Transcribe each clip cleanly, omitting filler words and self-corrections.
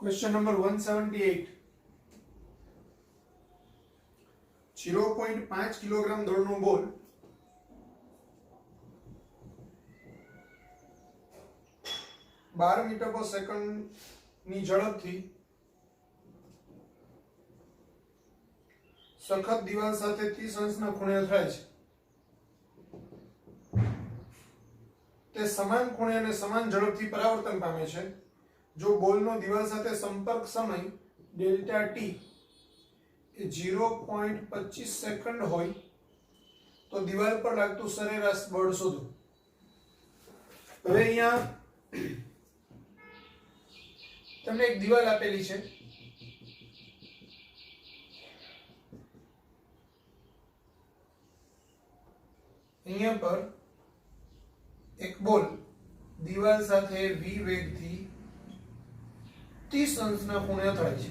Question number 178. 0.5 kilogram દળનો બોલ 12 metre પર સેકન્ડની ઝડપથી સખત દિવાલ સાથે 30 અંશના ખૂણે અથડાય છે. તે સમાન ખૂણે અને સમાન ઝડપથી પરાવર્તન પામે છે. જો બોલનો દિવાલ સાથે સંપર્ક સમય ડેલ્ટા ટી એ 0.25 સેકન્ડ હોય તો દિવાલ પર લાગતું સરેરાશ બળ શોધો. હવે અહીંયા તમને એક દિવાલ આપેલી છે. અહીંયા પર એક બોલ દિવાલ સાથે v વેગથી 30 અંશના ખૂણે અથડાય છે.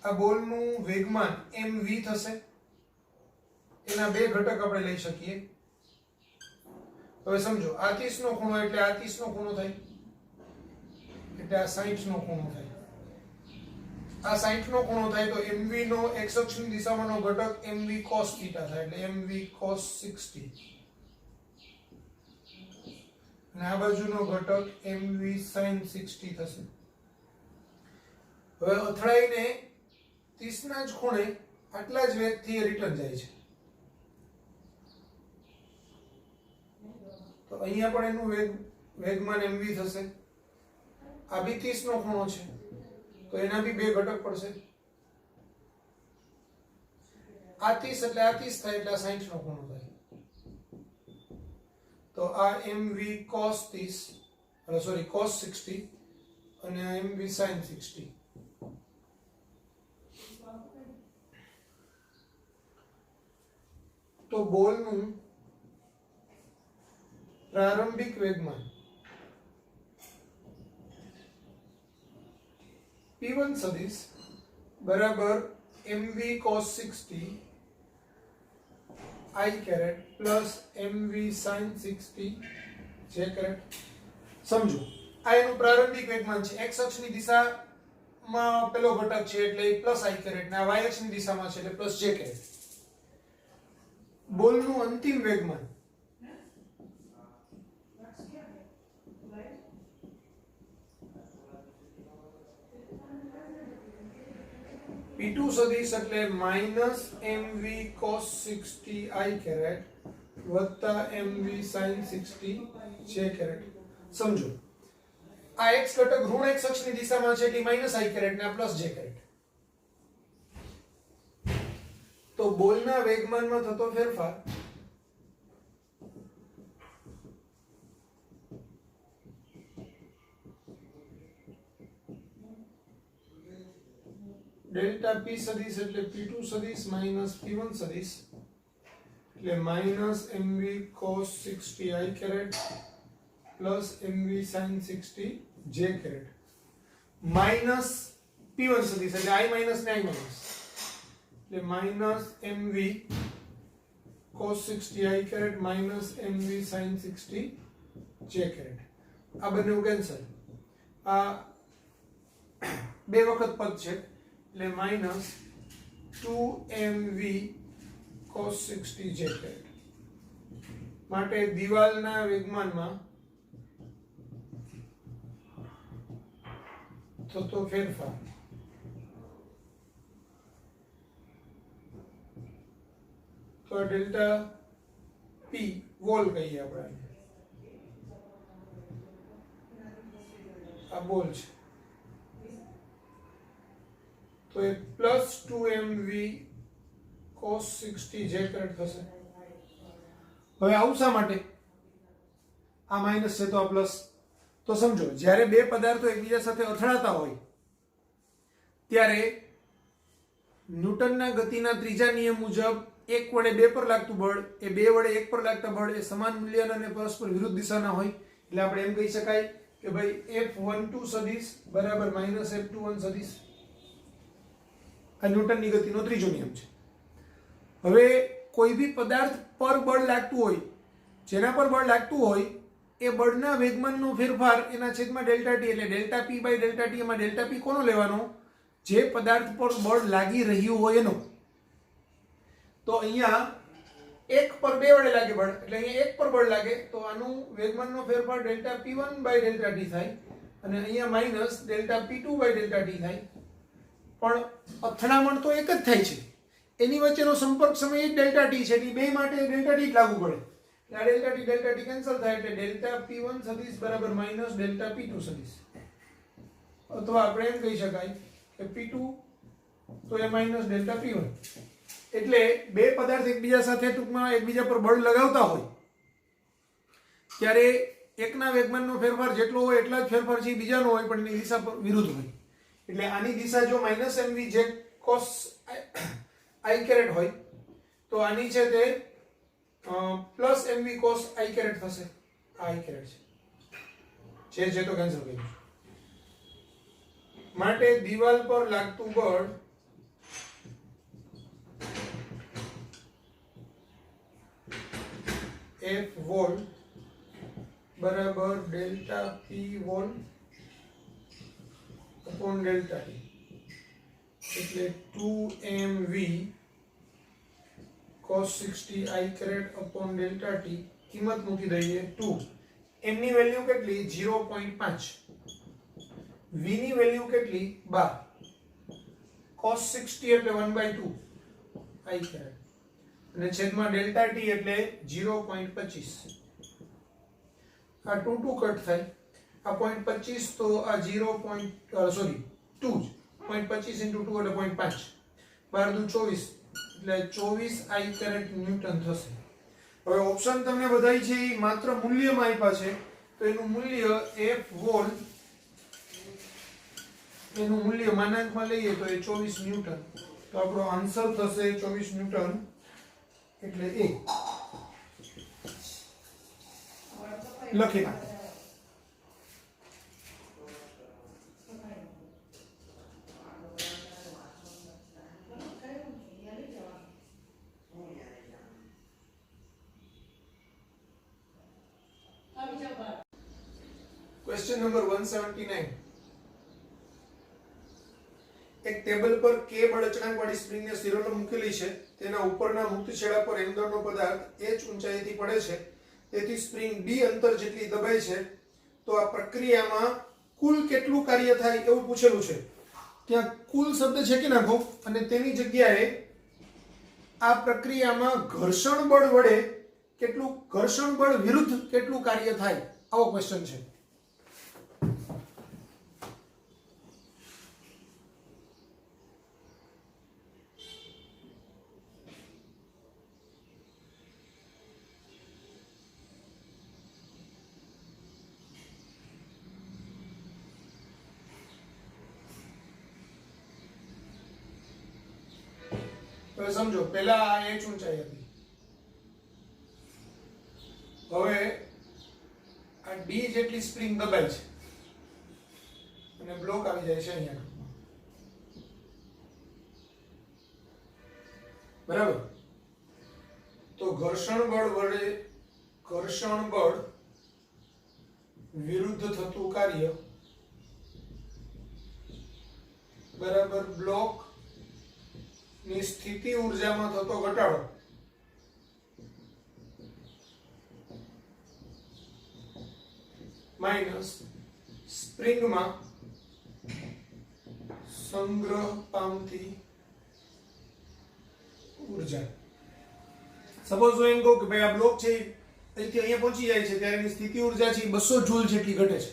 આ બોલનું વેગમાન mv થશે. એના બે ઘટક આપણે લઈ શકીએ. હવે સમજો આ 30 નો ખૂણો એટલે આ 30 નો ખૂણો થાય, એટલે આ 60 નો ખૂણો થાય. આ 60 નો ખૂણો થાય તો mv નો x અક્ષની દિશામાંનો ઘટક mv cos θ થાય, એટલે mv cos 60 અને આ બાજુનો ઘટક mv sin 60 થશે. હવે અથડાઈને 30 ના જ ખૂણે આટલા જ વેગથી રિટર્ન જાય છે. તો અહીંયા પણ એનું વેગમાન mv થશે. આ બી 30 નો ખૂણો છે તો એના બી બે ઘટક પડશે. આ 30 એટલે આ 30 થાય, એટલે આ 60 નો ખૂણો થાય. તો આ mv cos 30 સોરી cos 60 અને આ mv sin 60. તો બોલનું પ્રારંભિક વેગમાન p1 સદિશ બરાબર mv cos 60 i caret plus mv sin 60 j caret. સમજો આ એનું પ્રારંભિક વેગમાન છે. x અક્ષની દિશામાં પેલો ઘટક છે એટલે પ્લસ i caret ને આ y અક્ષની દિશામાં છે એટલે પ્લસ j caret. બોલનું અંતિમ વેગમાન p2 સદિશ એટલે minus mv cos 60 i caret વત્તા mv sin 60 j caret. સમજો આ x ઘટક ઋણ x અક્ષની દિશામાં છે એટલે માઈનસ i caret ને આ પ્લસ j caret. તો બોલના વેગમાનમાં થતો ફેરફાર ડેલ્ટા p સદિશ એટલે p2 સદિશ માઈનસ p1 સદિશ એટલે minus mv cos 60 i caret plus mv sin 60 j caret minus p1 સદિશ એટલે i માઈનસ ને i માઈનસ એટલે minus mv cos 60 i caret minus mv sin 60 j caret. આ બંને કેન્સલ. આ બે વખત પદ છે એટલે minus 2mv cos 60 j caret. માટે દિવાલના વેગમાનમાં થતો ફેરફાર તો ડેલ્ટા p વોલ કહીએ આપણે. આ બોલ છે તો એ plus 2mv cos 60 j caret થશે. હવે આવું શા માટે? આ માઈનસ છે તો આ પ્લસ. તો સમજો જ્યારે બે પદાર્થો એકબીજા સાથે અથડાતા હોય ત્યારે ન્યૂટનના ગતિના ત્રીજા નિયમ મુજબ 1 વડે 2 પર લાગતું બળ એ 2 વડે 1 પર લાગતા બળ એ સમાન મૂલ્યના અને પરસ્પર વિરુદ્ધ દિશાના હોય. એટલે આપણે એમ કહી શકાય કે ભાઈ F12 સદિશ બરાબર માઈનસ F21 સદિશ. આ ન્યૂટનની ગતિનો ત્રીજો નિયમ છે. હવે કોઈ બી પદાર્થ પર બળ લાગતું હોય, જેના પર બળ લાગતું હોય એ બળના વેગમાનનો ફેરફાર એના છેદમાં ડેલ્ટા ટી, એટલે delta P by delta T. એમાં ડેલ્ટા પી કોનો લેવાનો? જે પદાર્થ પર બળ લાગી રહ્યું હોય એનો. તો અહીંયા 1 પર 2 વડે લાગે બળ, એટલે અહીંયા 1 પર બળ લાગે તો આનું વેગમાનનો ફેરફાર delta P1 by delta T થાય, અને અહીંયા minus delta P2 by delta T થાય. પણ અથડામણ તો એક જ થાય છે, એની વચ્ચેનો સંપર્ક સમય એક ડેલ્ટા ટી છે, એટલે બે માટે ડેલ્ટા ટી જ લાગુ પડે. આ ડેલ્ટા ટી કેન્સલ થાય, એટલે ડેલ્ટા P1 સદિશ બરાબર માઈનસ ડેલ્ટા P2 સદિશ. અથવા આપણે એમ કહી શકાય કે P2 તો એ માઈનસ ડેલ્ટા P1. એટલે બે પદાર્થ એકબીજા સાથે ટૂંકમાં એકબીજા પર બળ લગાવતા હોય ત્યારે એકના વેગમાનનો ફેરફાર જેટલો હોય એટલા જ ફેરફાર છે બીજાનો હોય, પણ એની દિશા પર વિરુદ્ધ હોય. એટલે આની દિશા જો માઈનસ mv જે cos i કેરેટ હોય તો આની છે તે plus mv cos i caret થશે. આ i કેરેટ છે તો કેન્સલ કર્યું. માટે દિવાલ પર લાગતું બળ F વોલ્ટ બરાબર ડેલ્ટા P વોલ્ટ अपॉन डेल्टा टी, એટલે 2mv cos 60 i caret upon delta T. કિંમત મૂકી દઈએ 2. m ની વેલ્યુ કેટલી? 0.5. v ની વેલ્યુ કેટલી? 12. cos 60 એટલે 1/2 i कैरेट, અને છેદમાં ડેલ્ટા ટી એટલે 0.25. આ 2 2 કટ થાય, આ 0.25 તો આ 2 0.25 into 2 એટલે 0.5. 12 દુ 24 એટલે 24 i કેરેટ ન્યૂટન થશે. હવે ઓપ્શન તમને બધાય છે એ માત્ર મૂલ્યમાં આપ્યા છે, તો એનું મૂલ્ય f વોલ્ટ, એનું મૂલ્ય માનાંકમાં લઈએ તો એ 24 ન્યૂટન. તો આપણો આન્સર થશે 24 ન્યૂટન, એટલે એ લખી નાખો. Question number 179. એક ટેબલ પર k બળ અચળાંકવાળી સ્પ્રિંગને સ્થિરોલમ મૂકેલી છે. તેના ઉપરના મુક્ત છેડા પર m દળનો પદાર્થ h ઊંચાઈથી પડે છે. તેથી સ્પ્રિંગ d અંતર જેટલી દબાય છે. તો આ પ્રક્રિયામાં કુલ કેટલું કાર્ય થાય એવું પૂછેલું છે. ત્યાં કુલ શબ્દ છેકી નાખો અને તેની જગ્યાએ આ પ્રક્રિયામાં ઘર્ષણ બળ વડે કેટલું, ઘર્ષણ બળ વિરુદ્ધ કેટલું કાર્ય થાય, આવો ક્વેશ્ચન છે. હવે સમજો, પહેલા આ h ઊંચાઈ હતી, હવે આ d જેટલી સ્પ્રિંગ દબાય છે અને બ્લોક આવી જાય છે અહીંયા, બરાબર. તો ઘર્ષણ બળ વડે ઘર્ષણ બળ વિરુદ્ધ થતું કાર્ય બરાબર બ્લોક ની સ્થિતિ ઊર્જામાં થતો ઘટાડો માઈનસ સ્પ્રિંગમાં સંગ્રહ પામતી ઊર્જા. સપોઝ હું એમ કહું કે ભાઈ આ બ્લોક છે અહીંથી અહીંયા પહોંચી જાય છે ત્યારે એની સ્થિતિ ઊર્જા છે 200 જૂલ જેટલી ઘટે છે,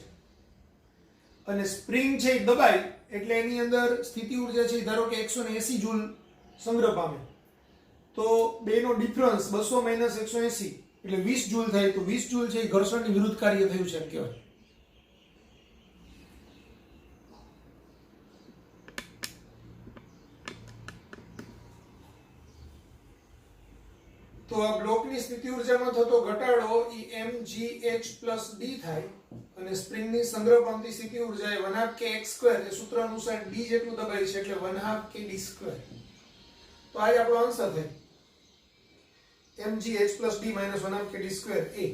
અને સ્પ્રિંગ છે એ દબાય એટલે એની અંદર સ્થિતિ ઊર્જા છે ધારો કે 180 જૂલ સંગ્રહ પામે. તો બેનો ડિફરન્સ 200 માઈનસ 180 એટલે 20 જૂલ થાય. તો 20 જૂલ છે એ ઘર્ષણની વિરુદ્ધ કાર્ય થયું છે એમ કહેવાય. તો આ બ્લોકની સ્થિતિ ઊર્જામાં થતો ઘટાડો એ mgh+d થાય, અને સ્પ્રિંગની સંગ્રહ પામતી સ્થિતિ ઊર્જા એ 1/2kx², એ સૂત્ર અનુસાર d જેટલું દબાય છે એટલે 1/2kd². તો આ આપણો આન્સર થાય mgh+d - 1/2kd² a.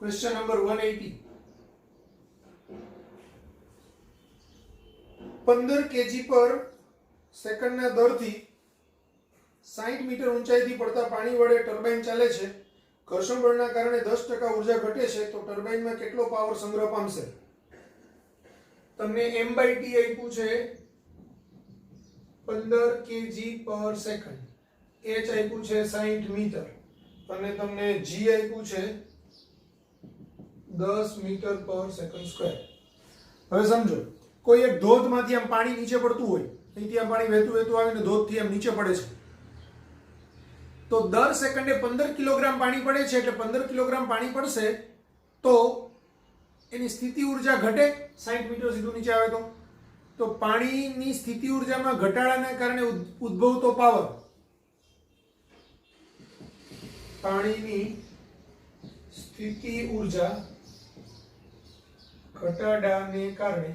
Question number 180. 15 kg પર સેકન્ડના દરથી 60 મીટર ઊંચાઈથી પડતા પાણી વડે ટર્બાઇન ચાલે છે. ઘર્ષણ બળના કારણે 10% ઉર્જા ઘટે છે, તો ટર્બાઇનમાં કેટલો પાવર સંગ્રહ પામશે? તમને m/t આપ્યું છે 15 kg પર સેકન્ડ, h આપ્યું છે 60 મીટર અને તમને g આપ્યું છે 10 મીટર પર સેકન્ડ સ્ક્વેર. હવે સમજો કોઈ એક ધોધમાંથી આમ પાણી નીચે પડતું હોય, અહીંથી આમ પાણી વહેતું વહેતું આવીને ધોધથી આમ નીચે પડે છે, તો દર સેકન્ડે 15 કિલોગ્રામ પાણી પડે છે. એટલે 15 કિલોગ્રામ પાણી પડશે તો એની સ્થિતિ ઉર્જા ઘટે 60 મીટર સીધું નીચે આવે તો પાણીની સ્થિતિ ઉર્જામાં ઘટાડાના કારણે ઉદ્ભવતો પાવર, પાણીની સ્થિતિ ઉર્જા ઘટાડાને કારણે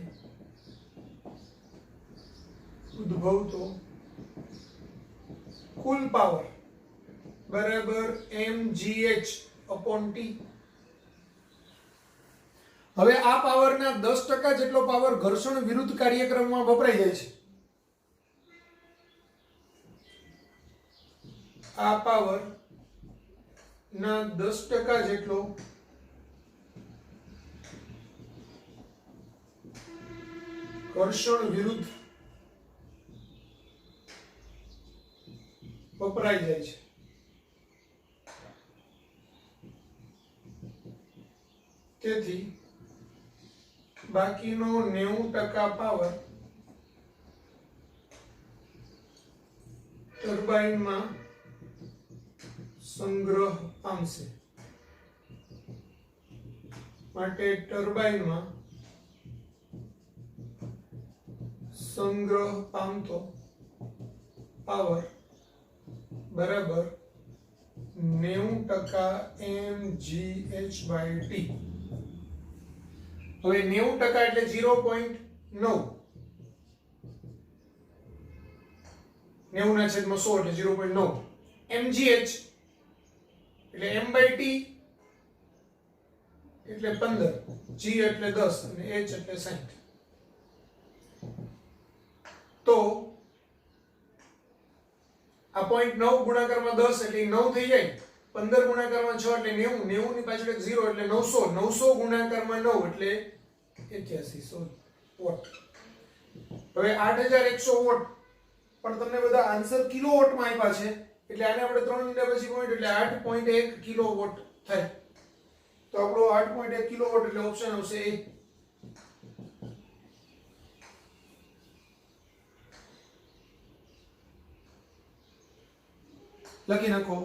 ઉદ્ભવતો કુલ પાવર બરાબર mgh/t. હવે આ પાવરના 10% જેટલો પાવર ઘર્ષણ વિરુદ્ધ કાર્યક્રમમાં વપરાઈ જાય છે. આ પાવર ના 10% જેટલો ઘર્ષણ વિરુદ્ધ વપરાઈ જાય છે. તેથી બાકીનો 90% પાવર ટર્બાઇનમાં સંગ્રહ પામશે. માટે ટર્બાઇનમાં સંગ્રહ પામતો પાવર બરાબર 90% mgh/t. હવે 90% એટલે 0.9, 90/100 એટલે 0.9. mgh એટલે m/t એટલે 15, g એટલે 10 અને h એટલે 60. તો આ 0.9 ગુણાકારમાં 10 એટલે 9 થઈ જાય. 15 ગુણાકારમાં 6 એટલે 90, 90 ની પાછળ એક 0 એટલે 900, 900 ગુણાકારમાં 9 એટલે 8100 વોટ. હવે 8100 વોટ, પણ તમને બધા આન્સર કિલોવોટમાં આપ્યા છે એટલે આને આપણે 3 મિનિટ પછી પોઈન્ટ એટલે 8.1 કિલોવોટ થાય. તો આપણો 8.1 કિલોવોટ એટલે ઓપ્શન આવશે A. લખી નાખો.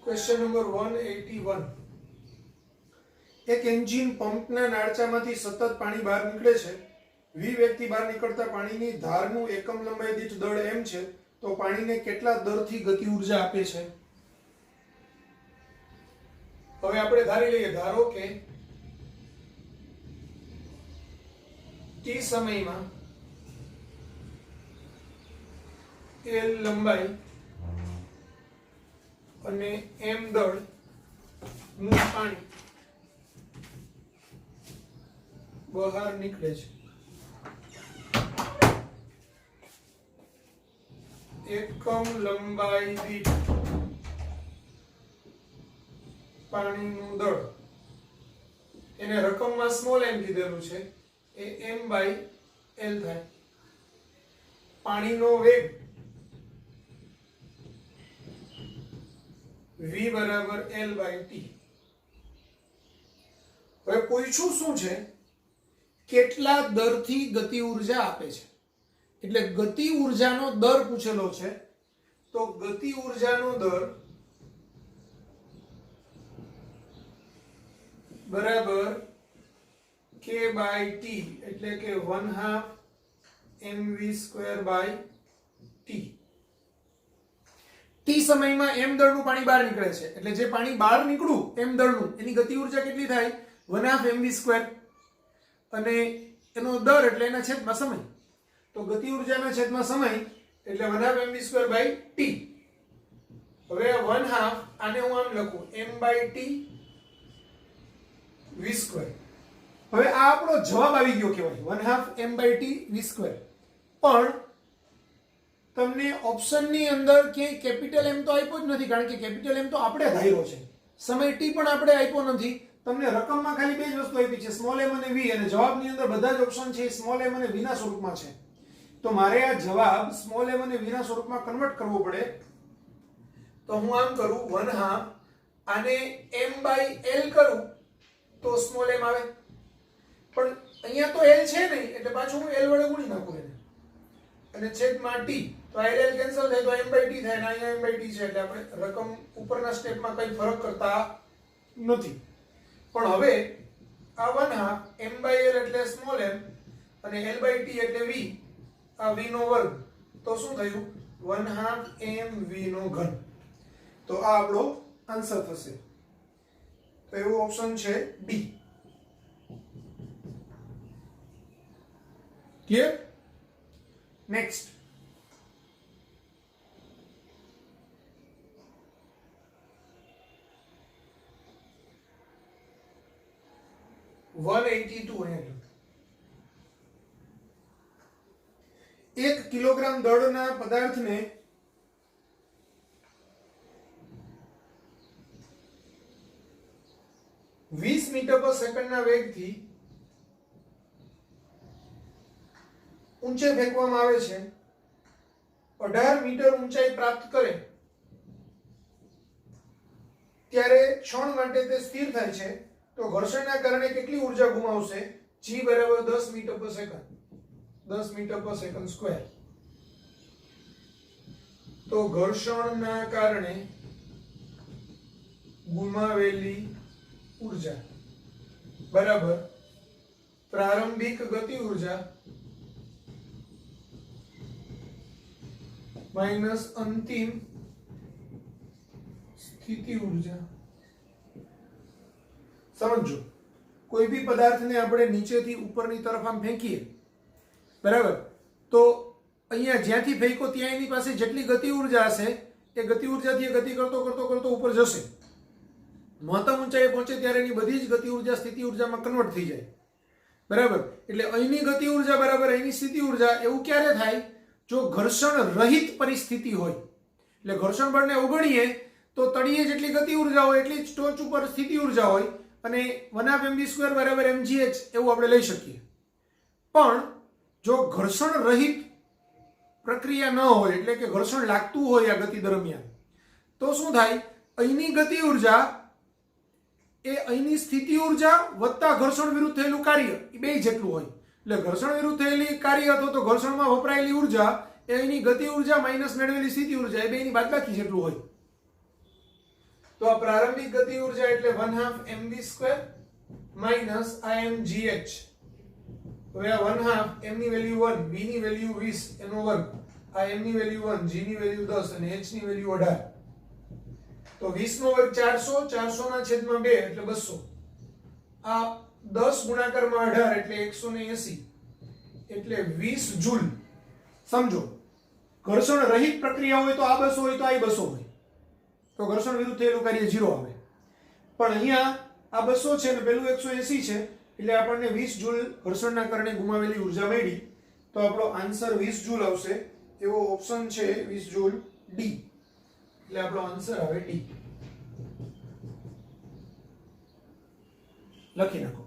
Question number 181. એક એન્જિન પંપના નાળચામાંથી સતત પાણી બહાર નીકળે છે. v વેગથી બહાર નીકળતા પાણીની ધારનું એકમ લંબાઈ દીઠ દળ m છે, તો પાણીને કેટલા દરથી ગતિ ઉર્જા આપે છે? હવે આપણે ધારી લઈએ, ધારો કે t સમયમાં l લંબાઈ અને m દળ નું પાણી બહાર નીકળે છે. એકમ લંબાઈ દીઠ પાણીનું દળ, એને રકમમાં સ્મોલ m કીધેલું છે, એ m/l થાય. પાણીનો વેગ v બરાબર l/t. હવે પૂછ્યું શું છે? કેટલા દરથી ગતિ ઉર્જા આપે છે. એટલે ગતિ ઉર્જાનો દર પૂછેલો છે, તો ગતિ ઉર્જાનો દર બરાબર k બાય t એટલે કે 1/2 mv square by t. t સમયમાં m દળનું પાણી બહાર નીકળે છે એટલે જે પાણી બહાર નીકળ્યું m દળનું એની ગતિ ઉર્જા કેટલી થાય 1/2 mv સ્ક્વેર અને એનો દર એટલે એના છેદમાં સમય તો ગતિ ઉર્જાના છેદમાં સમય એટલે 1/2 mv સ્ક્વેર બાય t. હવે 1/2 આને હું આમ લખું m by t v square. હવે આ આપણો જવાબ આવી ગયો કહેવાય 1/2 m by t v square. પણ તમને ઓપ્શનની અંદર ક્યાંય કેપિટલ m તો આપ્યો જ નથી કારણ કે કેપિટલ m તો આપણે ધાર્યો છે, સમય t પણ આપણે આપ્યો નથી. તમને રકમમાં ખાલી બે જ વસ્તુ આપી છે સ્મોલ m અને v અને જવાબની અંદર બધા જ ઓપ્શન છે સ્મોલ m અને v ના સ્વરૂપમાં છે. તો મારે આ જવાબ સ્મોલ m અને v ના સ્વરૂપમાં કન્વર્ટ કરવો પડે. તો હું આમ કરું 1/2 આને m બાય l કરું તો સ્મોલ m આવે પણ અહીંયા તો l છે નહીં એટલે પાછું હું l વડે ગુણી નાખું એને અને છેદમાં t તો આ l કેન્સલ થાય તો m બાય t થાય અને અહીંયા m બાય t છે એટલે આપણે રકમ ઉપરના સ્ટેપમાં કંઈ ફરક કરતા નથી. પણ હવે આ 1/2 m બાય l એટલે સ્મોલ m અને l બાય t એટલે v આ v નો વર્ગ તો શું થયું 1/2 m v નો ઘન. તો આ આપણો આન્સર થશે. તો એવું ઓપ્શન છે ડી. ક્લિયર? નેક્સ્ટ એક કિલોગ્રામ દળના પદાર્થને 20 મીટર પર સેકન્ડના વેગથી ઊંચે ફેંકવામાં આવે છે. 18 મીટર ઊંચાઈ પ્રાપ્ત કરે ત્યારે ક્ષણ માટે તે સ્થિર થાય છે તો ઘર્ષણના કારણે કેટલી ઊર્જા ગુમાવશે? g બરાબર 10 મીટર પર સેકન્ડ 10 મીટર પર સેકન્ડ સ્ક્વેર. તો ઘર્ષણના કારણે ગુમાવેલી ઊર્જા બરાબર પ્રારંભિક ગતિ ઊર્જા માઈનસ અંતિમ સ્થિતિ ઊર્જા. સમજો કોઈ બી પદાર્થને આપણે નીચેથી ઉપરની તરફ આમ ફેંકીએ બરાબર તો અહીંયા જ્યાંથી ફેંકો ત્યાં એની પાસે જેટલી ગતિ ઊર્જા હશે એ ગતિ ઊર્જાથી એ ગતિ કરતો કરતો કરતો ઉપર જશે. મહત્તમ ઊંચાઈએ પહોંચે ત્યારે એની બધી જ ગતિ ઊર્જા સ્થિતિ ઊર્જામાં કન્વર્ટ થઈ જાય બરાબર. એટલે અહીંની ગતિ ઊર્જા બરાબર અહીંની સ્થિતિ ઊર્જા. એવું ક્યારે થાય? જો ઘર્ષણ રહિત પરિસ્થિતિ હોય એટલે ઘર્ષણ બળને અવગણીએ તો તળિયે જેટલી ગતિ ઊર્જા હોય એટલી જ ટોચ ઉપર સ્થિતિ ઊર્જા હોય અને 1/2 mv સ્ક્વેર બરાબર mgh એવું આપણે લઈ શકીએ. પણ જો ઘર્ષણ રહિત પ્રક્રિયા ન હોય એટલે કે ઘર્ષણ લાગતું હોય આ ગતિ દરમિયાન તો શું થાય? અહીંની ગતિ ઊર્જા એ અહીંની સ્થિતિ ઊર્જા વત્તા ઘર્ષણ વિરુદ્ધ થયેલું કાર્ય એ બે જેટલું હોય. એટલે ઘર્ષણ વિરુદ્ધ થયેલી કાર્ય અથવા તો ઘર્ષણમાં વપરાયેલી ઊર્જા એ અહીંની ગતિ ઊર્જા માઈનસ મેળવેલી સ્થિતિ ઊર્જા એ બેની બાદબાકી જેટલું હોય. તો આ પ્રારંભિક ગતિ ઊર્જા એટલે 1/2 mv સ્ક્વેર માઈનસ imgh. હવે આ 1/2 m ની વેલ્યુ 1 v ની વેલ્યુ 20 એનો વર્ગ આ m ની વેલ્યુ 1 g ની વેલ્યુ 10 અને h ની વેલ્યુ 18. તો 20 નો વર્ગ 400 400 ના છેદમાં 2 એટલે 200. આ 10 ગુણાકારમાં 18 એટલે 180 એટલે 20 જૂલ. સમજો ઘર્ષણ રહિત પ્રક્રિયા હોય તો આ 200 હોય તો આ 200 હોય તો ઘર્ષણ વિરુદ્ધ થયેલું કાર્ય 0 આવે. પણ અહીંયા આ 200 છે ને પેલું 180 છે એટલે આપણને 20 જૂલ ઘર્ષણના કારણે ગુમાવેલી ઊર્જા મળી. તો આપણો આન્સર 20 જૂલ આવશે. એવો ઓપ્શન છે 20 જૂલ ડી. એટલે આપણો આન્સર આવે ડી. લખી નાખો.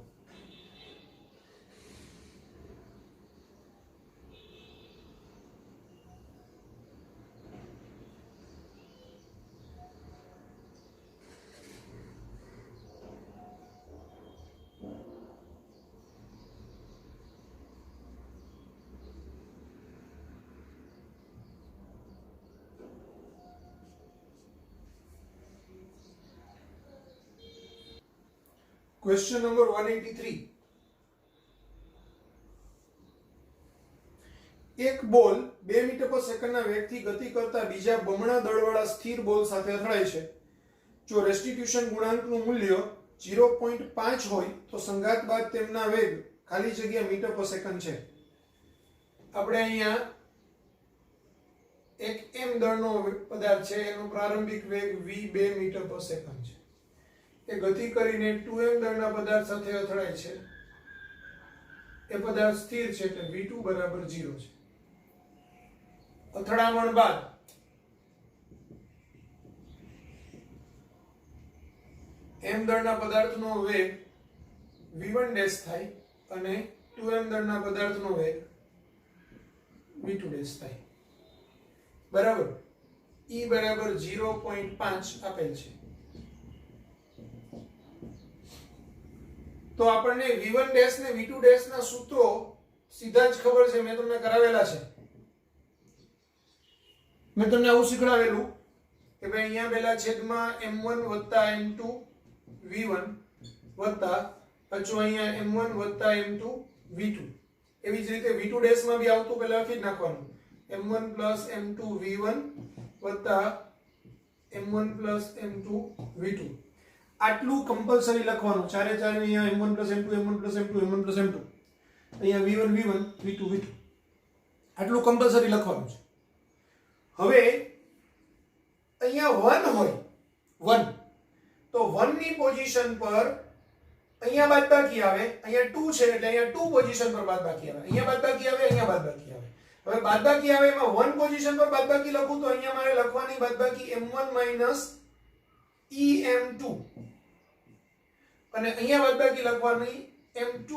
Question number 183. એક બોલ 2 મીટર પર સેકન્ડના વેગથી ગતિ કરતા બીજા બમણા દળવાળા સ્થિર બોલ સાથે અથડાય છે. જો રેસ્ટિટ્યુશન ગુણાંકનું મૂલ્ય 0.5 હોય તો સંઘાત બાદ તેમના વેગ ખાલી જગ્યા મીટર પર સેકન્ડ છે. આપણે અહીંયા એક m દળનો પદાર્થ છે, એનો પ્રારંભિક વેગ v 2 મીટર પર સેકન્ડ છે. એ ગતિ કરીને 2m દળના પદાર્થ સાથે અથડાય છે. એ પદાર્થ સ્થિર છે એટલે v2 બરાબર 0 છે. અથડામણ બાદ m દળના પદાર્થનો વેગ v1 ડેશ થાય અને 2m દળના પદાર્થનો વેગ v2 ડેશ થાય. બરાબર. e બરાબર 0.5 આપેલ છે. તો આપણને v1 ડેશ ને v2 ડેશ ના સૂત્રો સીધા જ ખબર છે, મેં તમને કરાવેલા છે. મેં તમને આવું શીખડાવેલું કે ભાઈ અહીંયા પહેલા છેદમાં m1 m2 v1 વત્તા પાછું અહીંયા m1 m2 v2. એવી જ રીતે v2 ડેશ માં બી આવતું પહેલા લખી જ નાખવાનું m1 m2 v1 વત્તા m1 m2 v2. આટલું કમ્પલસરી લખવાનું. ચારે ચારે અહીંયા m1 m2 m1 m2 m1 m2, અહીંયા v1 v1 v2 v2, આટલું કમ્પલસરી લખવાનું છે. હવે અહીંયા 1 હોય 1 તો 1 ની પોઝિશન પર અહીંયા બાદબાકી આવે, અહીંયા 2 છે એટલે અહીંયા 2 પોઝિશન પર બાદબાકી આવે, અહીંયા બાદબાકી આવે, અહીંયા બાદબાકી આવે. હવે બાદબાકી આવે એમાં 1 પોઝિશન પર બાદબાકી લખું તો અહીંયા મારે લખવાની બાદબાકી m1 em2 અને અહીંયા બાદબાકી લખવાની m2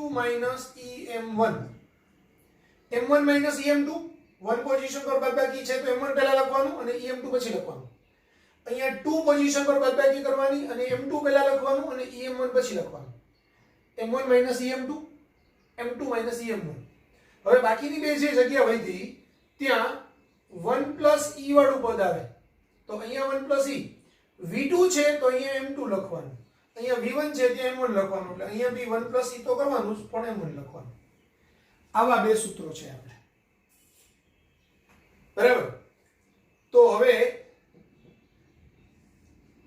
em1. m1 em2 1 position પર બાદબાકી છે તો m1 પહેલા લખવાનું અને em2 પછી લખવાનું. અહીંયા 2 પોઝિશન પર બાદબાકી કરવાની અને m2 પહેલા લખવાનું અને em1 પછી લખવાનું. m1 em2 m2 em1. હવે બાકીની બે જે જગ્યા વધી ત્યાં 1 e વાળું પદ આવે તો અહીંયા 1 e. v2 છે તો અહીંયા m2 લખવાનું, અહીંયા v1 છે ત્યાં m1 લખવાનું, એટલે અહીંયા બી 1 e તો કરવાનું જ પણ m1 લખવાનું. આવા બે સૂત્રો છે આપણે. બરાબર. તો હવે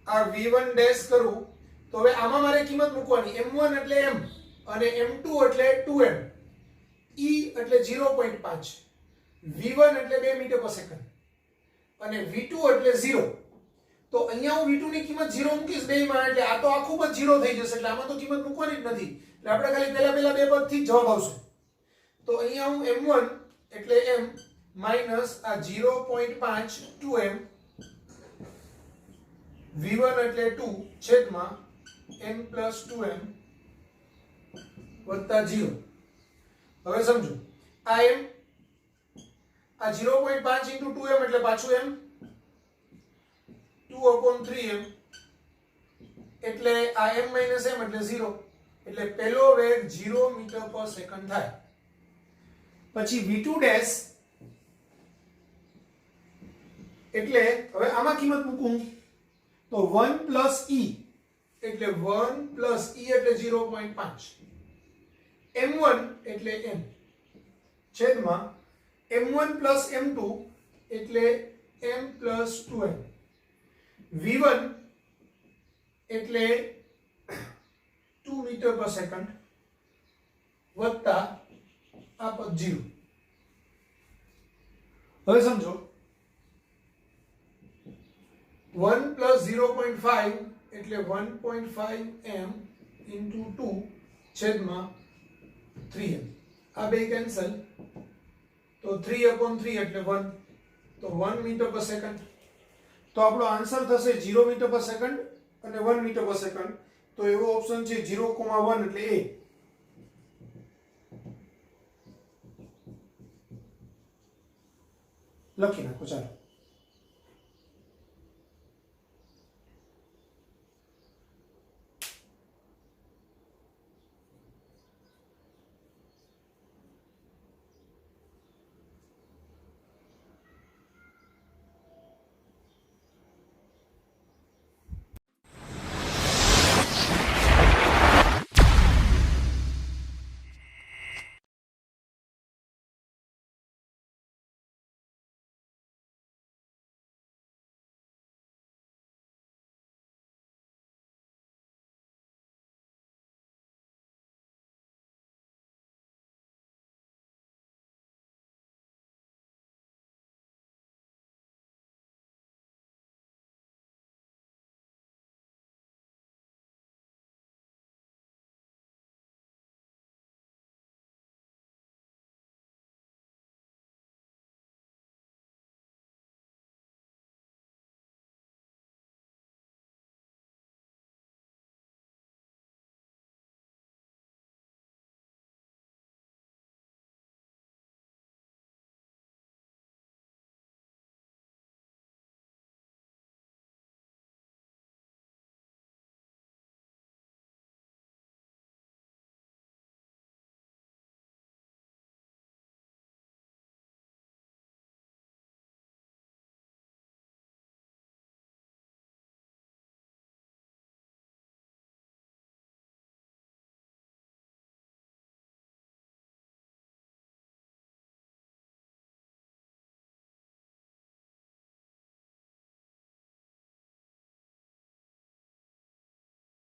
આ v1 ડેશ કરું તો હવે આમાં મારે કિંમત મૂકવાની. m1 એટલે m અને m2 એટલે 2m, e એટલે 0.5, v1 એટલે 2 મીટર પર સેકન્ડ અને v2 એટલે 0. તો અહીંયા હું v2 ની કિંમત 0 મૂકીશ બેયમાં એટલે આ તો આખું જ 0 થઈ જશે એટલે આમાં તો કિંમત મૂકવાની જ નથી. એટલે આપણે ખાલી પહેલા બે પદ થી જવાબ આવશે. તો અહીંયા હું m1 એટલે m માઈનસ આ 0.5 2m, v1 એટલે 2 છેદમાં m plus 2m વત્તા 0. હવે સમજો આ m આ 0.5 into 2m એટલે પાછું m 2/3m એટલે આ m minus m એટલે 0 એટલે પહેલો વેગ 0 મીટર પર સેકન્ડ થાય. પછી v2 ડેશ એટલે હવે આમાં કિંમત મૂકું તો 1 plus e એટલે 1 plus e એટલે 0.5, m1 એટલે m છેદમાં m1 plus m2 એટલે m plus 2m, v1 એટલે 2 મીટર પર સેકન્ડ વત્તા આ પદ 0. હવે સમજો 1 plus 0.5 એટલે 1.5m into 2 છેદમાં 3m. આ બે કેન્સલ તો 3/3 એટલે 1 તો 1 મીટર પર સેકન્ડ. તો આપણો આન્સર થશે 0 મીટર પર સેકન્ડ અને 1 મીટર પર સેકન્ડ. તો એવો ઓપ્શન છે 0,1 એટલે a. લખી નાખો ચાલો.